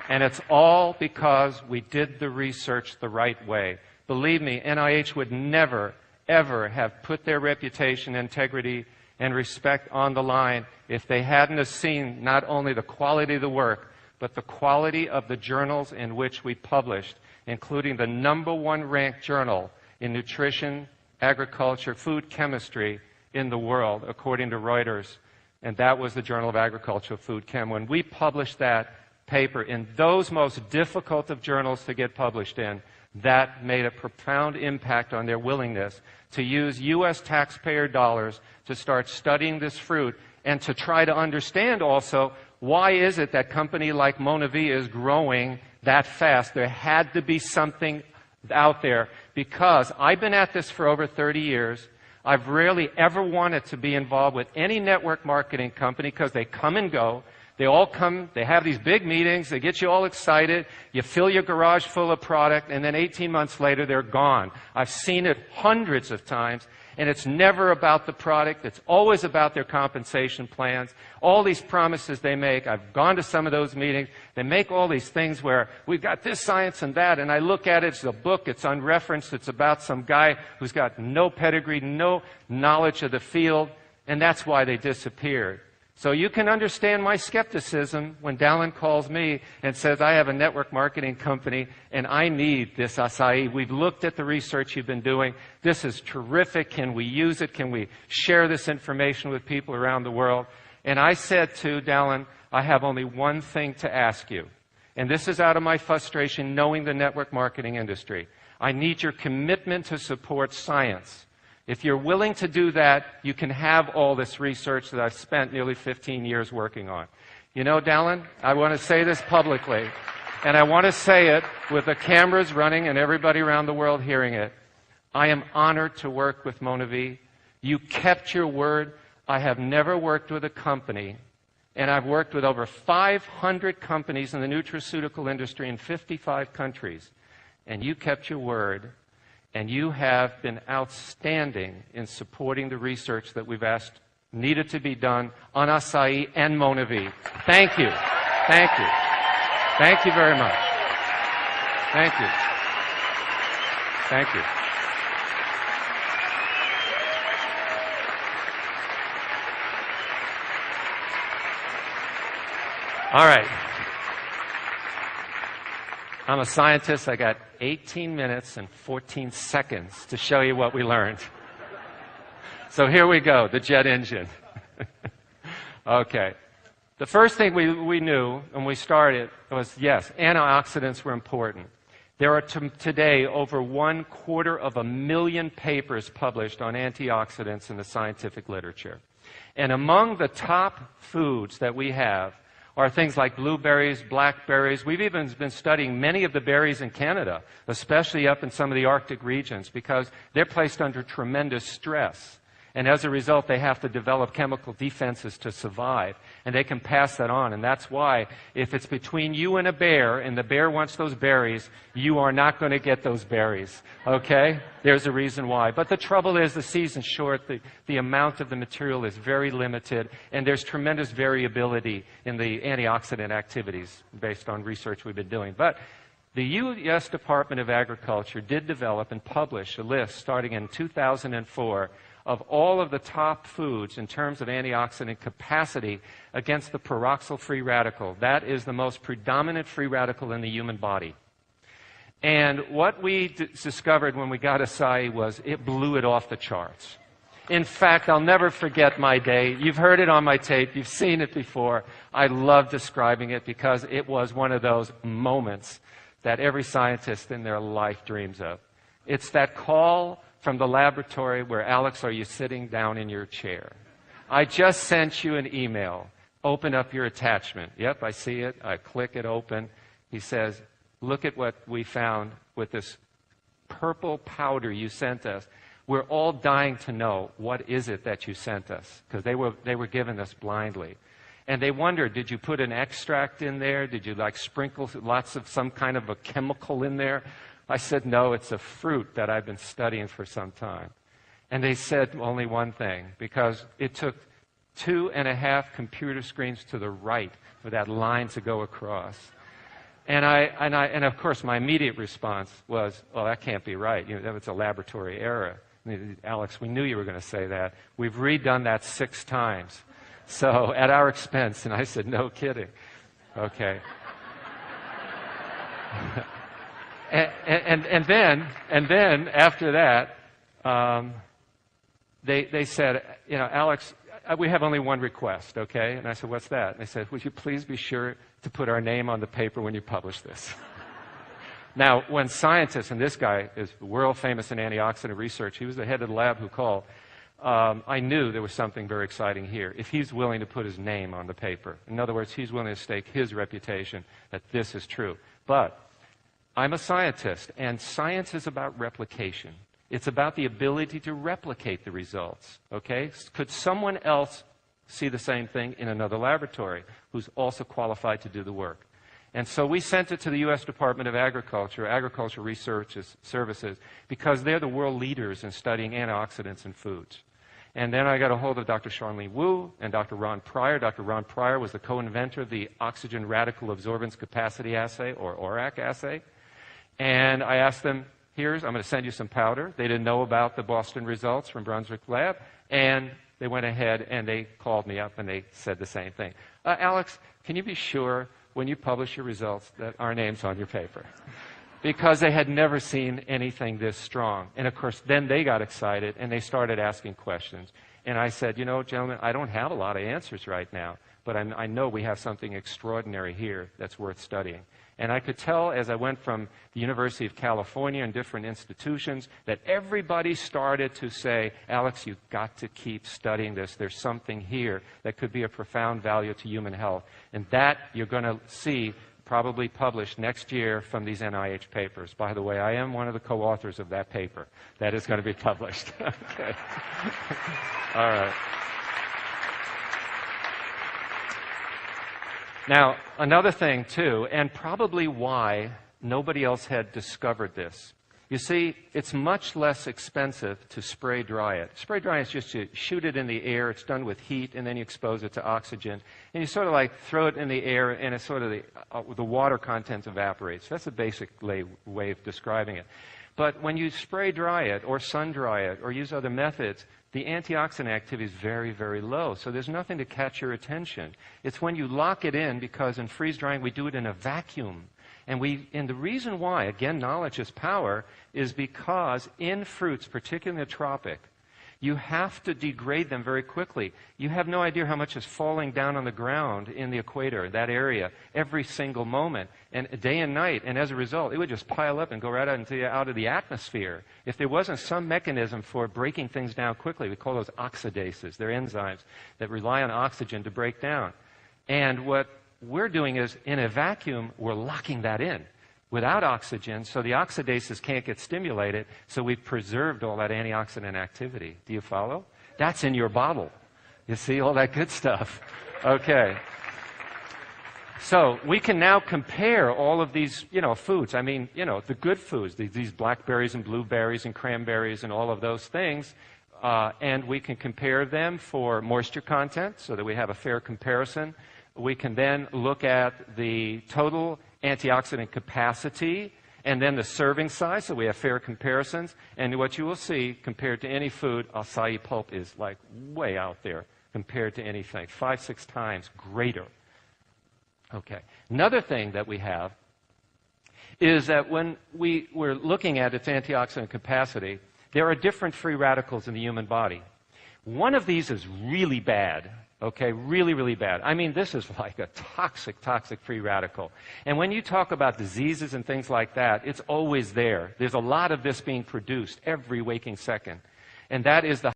And it's all because we did the research the right way. Believe me, NIH would never, ever have put their reputation, integrity, and respect on the line if they hadn't have seen not only the quality of the work, but the quality of the journals in which we published, including the #1 ranked journal in nutrition, agriculture, food chemistry in the world, according to Reuters. And that was the Journal of Agricultural Food Chem. When we published that paper in those most difficult of journals to get published in, that made a profound impact on their willingness to use U.S. taxpayer dollars to start studying this fruit and to try to understand also why is it that a company like Monavie is growing that fast. There had to be something out there, because I've been at this for over 30 years. I've rarely ever wanted to be involved with any network marketing company because they come and go. They all come, they have these big meetings, they get you all excited, you fill your garage full of product, and then 18 months later they're gone. I've seen it hundreds of times, and it's never about the product, it's always about their compensation plans. All these promises they make, I've gone to some of those meetings, they make all these things where we've got this science and that, and I look at it, it's a book, it's unreferenced, it's about some guy who's got no pedigree, no knowledge of the field, and that's why they disappeared. So you can understand my skepticism when Dallin calls me and says, I have a network marketing company and I need this acai. We've looked at the research you've been doing. This is terrific. Can we use it? Can we share this information with people around the world? And I said to Dallin, I have only one thing to ask you. And this is out of my frustration knowing the network marketing industry. I need your commitment to support science. If you're willing to do that, you can have all this research that I've spent nearly 15 years working on. You know, Dallin, I want to say this publicly, and I want to say it with the cameras running and everybody around the world hearing it. I am honored to work with Monavie. You kept your word. I have never worked with a company, and I've worked with over 500 companies in the nutraceutical industry in 55 countries, and you kept your word. And you have been outstanding in supporting the research that we've asked needed to be done on acai and Monavie. Thank you. Thank you. Thank you very much. Thank you. Thank you. All right. I'm a scientist. I got 18 minutes and 14 seconds to show you what we learned. So here we go, the jet engine. Okay. The first thing we knew when we started was, yes, antioxidants were important. There are today over 250,000 papers published on antioxidants in the scientific literature. And among the top foods that we have are things like blueberries, blackberries. We've even been studying many of the berries in Canada, especially up in some of the Arctic regions, because they're placed under tremendous stress. And as a result, they have to develop chemical defenses to survive. And they can pass that on. And that's why if it's between you and the bear wants those berries, you are not going to get those berries. Okay? There's a reason why. But the trouble is the season's short. The amount of the material is very limited. And there's tremendous variability in the antioxidant activities based on research we've been doing. But the U.S. Department of Agriculture did develop and publish a list starting in 2004 of all of the top foods in terms of antioxidant capacity against the peroxyl free radical. That is the most predominant free radical in the human body. And what we discovered when we got acai was it blew it off the charts. In fact, I'll never forget my day. You've heard it on my tape. You've seen it before. I love describing it because it was one of those moments that every scientist in their life dreams of. It's that call from the laboratory where, Alex, are you sitting down in your chair? I just sent you an email. Open up your attachment. Yep, I see it. I click it open. He says, look at what we found with this purple powder you sent us. We're all dying to know what is it that you sent us, because they were given us blindly. And they wondered, did you put an extract in there? Did you sprinkle lots of some kind of a chemical in there? I said, no, it's a fruit that I've been studying for some time. And they said only one thing, because it took 2.5 computer screens to the right for that line to go across. And of course, my immediate response was, well, that can't be right. It's a laboratory error. Alex, we knew you were going to say that. We've redone that 6 times. So at our expense. And I said, no kidding. Okay. and then after that, they said, Alex, we have only one request, okay? And I said, what's that? And they said, would you please be sure to put our name on the paper when you publish this? Now, when scientists, and this guy is world famous in antioxidant research, he was the head of the lab who called, I knew there was something very exciting here. If he's willing to put his name on the paper. In other words, he's willing to stake his reputation that this is true. But I'm a scientist, and science is about replication. It's about the ability to replicate the results, okay? Could someone else see the same thing in another laboratory who's also qualified to do the work? And so we sent it to the U.S. Department of Agriculture Research Services, because they're the world leaders in studying antioxidants in foods. And then I got a hold of Dr. Charlene Wu and Dr. Ron Pryor. Dr. Ron Pryor was the co-inventor of the Oxygen Radical Absorbance Capacity Assay, or ORAC assay. And I asked them, I'm going to send you some powder. They didn't know about the Boston results from Brunswick Lab. And they went ahead and they called me up and they said the same thing. Alex, can you be sure when you publish your results that our name's on your paper? Because they had never seen anything this strong. And of course, then they got excited and they started asking questions. And I said, gentlemen, I don't have a lot of answers right now, but I know we have something extraordinary here that's worth studying. And I could tell as I went from the University of California and different institutions that everybody started to say, Alex, you've got to keep studying this. There's something here that could be of profound value to human health. And that you're going to see probably published next year from these NIH papers. By the way, I am one of the co-authors of that paper that is going to be published. Okay. All right. Now, another thing, too, and probably why nobody else had discovered this. You see, it's much less expensive to spray dry it. Spray dry is just to shoot it in the air. It's done with heat, and then you expose it to oxygen. And you sort of like throw it in the air, and it's sort of the water content evaporates. That's a basic way of describing it. But when you spray dry it, or sun dry it, or use other methods, the antioxidant activity is very, very low. So there's nothing to catch your attention. It's when you lock it in, because in freeze drying we do it in a vacuum. And the reason why, again, knowledge is power, is because in fruits, particularly in the tropic, you have to degrade them very quickly. You have no idea how much is falling down on the ground in the equator, that area, every single moment, and day and night. And as a result, it would just pile up and go right out of the atmosphere. If there wasn't some mechanism for breaking things down quickly, we call those oxidases. They're enzymes that rely on oxygen to break down. And what we're doing is, in a vacuum, we're locking that in without oxygen, so the oxidases can't get stimulated, so we've preserved all that antioxidant activity. Do you follow? That's in your bottle. You see all that good stuff? Okay. So we can now compare all of these, foods. I mean, the good foods, these blackberries and blueberries and cranberries and all of those things, and we can compare them for moisture content so that we have a fair comparison. We can then look at the total antioxidant capacity and then the serving size, so we have fair comparisons. And what you will see, compared to any food, acai pulp is like way out there compared to anything, 5-6 times greater. Okay. Another thing that we have is that when we're looking at its antioxidant capacity, there are different free radicals in the human body. One of these is really bad. Okay, really, really bad. I mean, this is like a toxic free radical. And when you talk about diseases and things like that, it's always there. There's a lot of this being produced every waking second. And that is the